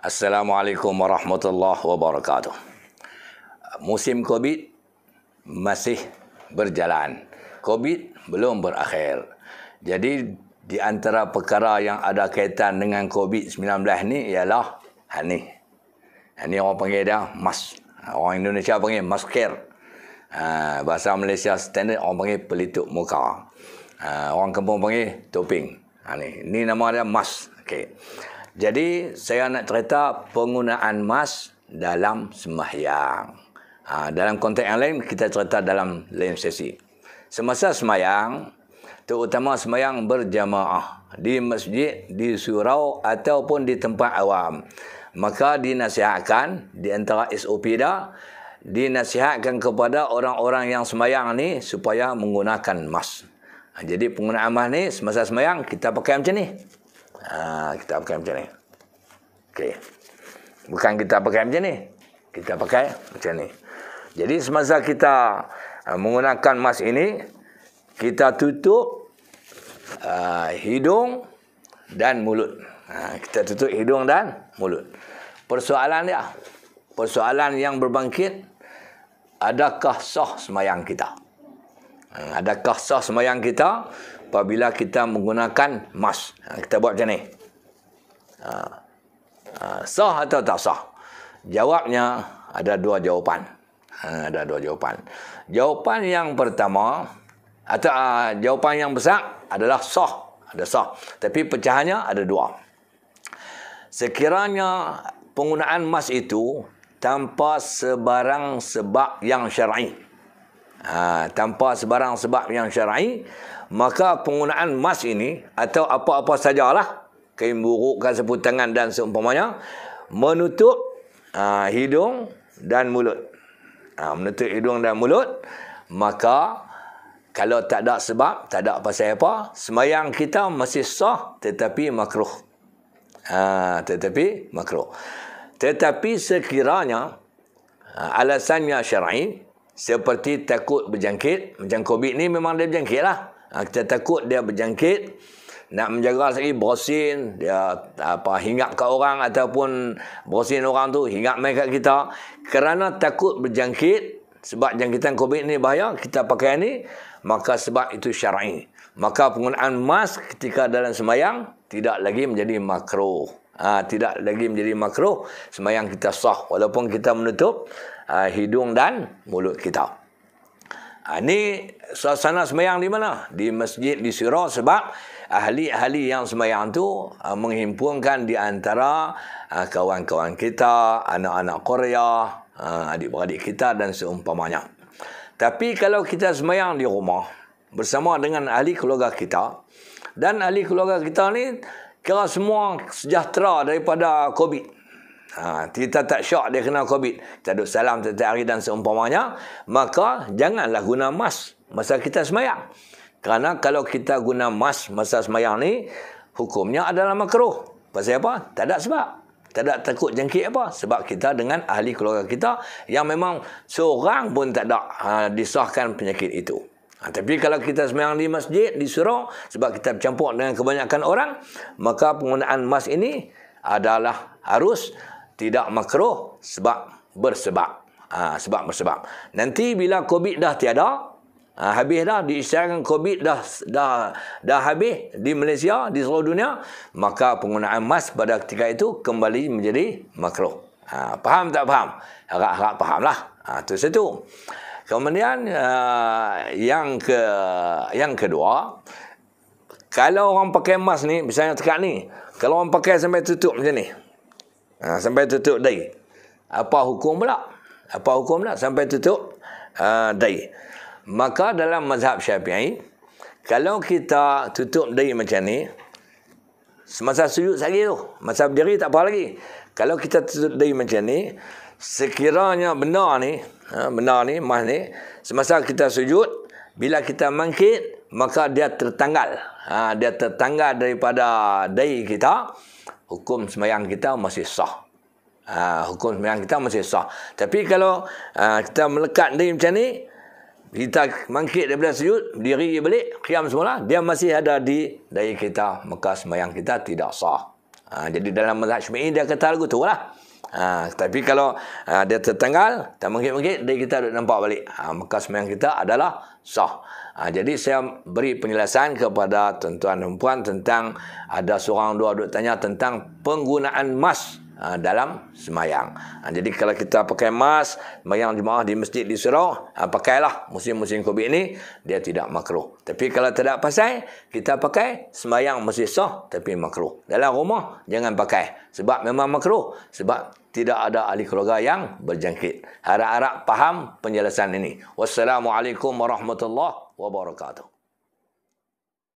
Assalamualaikum warahmatullahi wabarakatuh. Musim COVID masih berjalan. COVID belum berakhir. Jadi di antara perkara yang ada kaitan dengan COVID-19 ni ialah ni. Ini orang panggil dia mask. Orang Indonesia panggil masker. Bahasa Malaysia standard orang panggil pelitup muka. Orang kampung panggil topeng. Ini nama dia mask. Okey. Jadi saya nak cerita penggunaan mask dalam sembahyang. Dalam konteks yang lain kita cerita dalam lain sesi. Semasa sembahyang, terutama sembahyang berjamaah di masjid, di surau ataupun di tempat awam, maka dinasihatkan di antara SOP dah, dinasihatkan kepada orang-orang yang sembahyang ni supaya menggunakan mask. Jadi penggunaan mask ni semasa sembahyang kita pakai macam ni. Kita pakai macam ni. Okey. Bukan kita pakai macam ni. Kita pakai macam ni. Jadi semasa kita menggunakan mask ini, kita tutup hidung dan mulut. Kita tutup hidung dan mulut. Persoalan dia, persoalan yang berbangkit, adakah sah sembahyang kita? Adakah sah sembahyang kita apabila kita menggunakan mask? Kita buat macam ni. Sah atau tak sah? Jawabnya ada dua jawapan. Ada dua jawapan. Jawapan yang pertama atau jawapan yang besar adalah sah. Ada sah. Tapi pecahannya ada dua. Sekiranya penggunaan mask itu tanpa sebarang sebab yang syar'i. Tanpa sebarang sebab yang syar'i, maka penggunaan mask ini atau apa-apa sajalah, kain buruk, sapu tangan dan seumpamanya, menutup hidung dan mulut. Menutup hidung dan mulut, maka kalau tak ada sebab, tak ada pasal apa, sembahyang kita masih sah tetapi makruh. Tetapi makruh. Tetapi sekiranya alasannya syar'i, seperti takut berjangkit, macam COVID ni memang dia berjangkit lah. Kita takut dia berjangkit, nak menjaga lagi bersin, dia hinggap kat orang ataupun bersin orang tu hinggap mai kat kita. Kerana takut berjangkit, sebab jangkitan COVID ni bahaya, kita pakai ni, maka sebab itu syar'i. Maka penggunaan mask ketika dalam sembahyang tidak lagi menjadi makruh. Tidak lagi menjadi makruh, sembahyang kita sah walaupun kita menutup hidung dan mulut kita. Ini suasana sembahyang di mana? Di masjid, di surau, sebab ahli-ahli yang sembahyang tu menghimpunkan di antara kawan-kawan kita, anak-anak Korea, adik-beradik kita dan seumpamanya. Tapi kalau kita sembahyang di rumah bersama dengan ahli keluarga kita, dan ahli keluarga kita ni kira semua sejahtera daripada COVID. Kita tak syok dia kena COVID. Kita duduk salam setiap hari dan seumpamanya, maka janganlah guna mask masa kita sembahyang. Kerana kalau kita guna mask masa sembahyang ni, hukumnya adalah makruh. Pasal apa? Tak ada sebab. Tak ada takut jangkit apa. Sebab kita dengan ahli keluarga kita yang memang seorang pun tak ada disahkan penyakit itu. Tapi kalau kita sembahyang di masjid, di surau, sebab kita bercampur dengan kebanyakan orang, maka penggunaan mask ini adalah harus tidak makruh sebab bersebab. Sebab bersebab. Nanti bila COVID dah tiada, habis dah, diisyaratkan COVID dah habis di Malaysia, di seluruh dunia, maka penggunaan mask pada ketika itu kembali menjadi makruh. Faham tak faham? Harap-harap fahamlah. Itu satu. Kemudian yang kedua, kalau orang pakai mask ni, misalnya tekak ni, kalau orang pakai sampai tutup macam ni, sampai tutup dahi, apa hukum pula? Apa hukum pula sampai tutup dahi? Maka dalam mazhab Syafi'i, kalau kita tutup dahi macam ni, semasa sujud saja tu, masa berdiri tak apa lagi. Kalau kita tutup dahi macam ni, sekiranya benda ni, mas ni, semasa kita sujud, bila kita bangkit, maka dia tertanggal. Dia tertanggal daripada dahi kita, hukum sembahyang kita masih sah. Hukum sembahyang kita masih sah. Tapi kalau kita melekat dahi macam ni, kita bangkit daripada sujud, berdiri balik, qiyam semula, dia masih ada di dahi kita, maka sembahyang kita tidak sah. Jadi dalam mazhab Syafi'i dia kata lagu tu lah. Tapi kalau dia tertanggal, tak mengkit-mengkit, dia kita duduk nampak balik. Maka sembahyang kita adalah sah. Jadi saya beri penjelasan kepada tuan-tuan dan puan tentang ada seorang dua duduk tanya tentang penggunaan mas dalam sembahyang. Jadi kalau kita pakai mas, sembahyang jemaah di masjid di surau, pakailah musim-musim Covid ni, dia tidak makruh. Tapi kalau tidak pasal, kita pakai sembahyang masih sah tapi makruh. Dalam rumah jangan pakai sebab memang makruh, sebab tidak ada ahli keluarga yang berjangkit. Harap-harap faham penjelasan ini. Wassalamualaikum warahmatullahi wabarakatuh.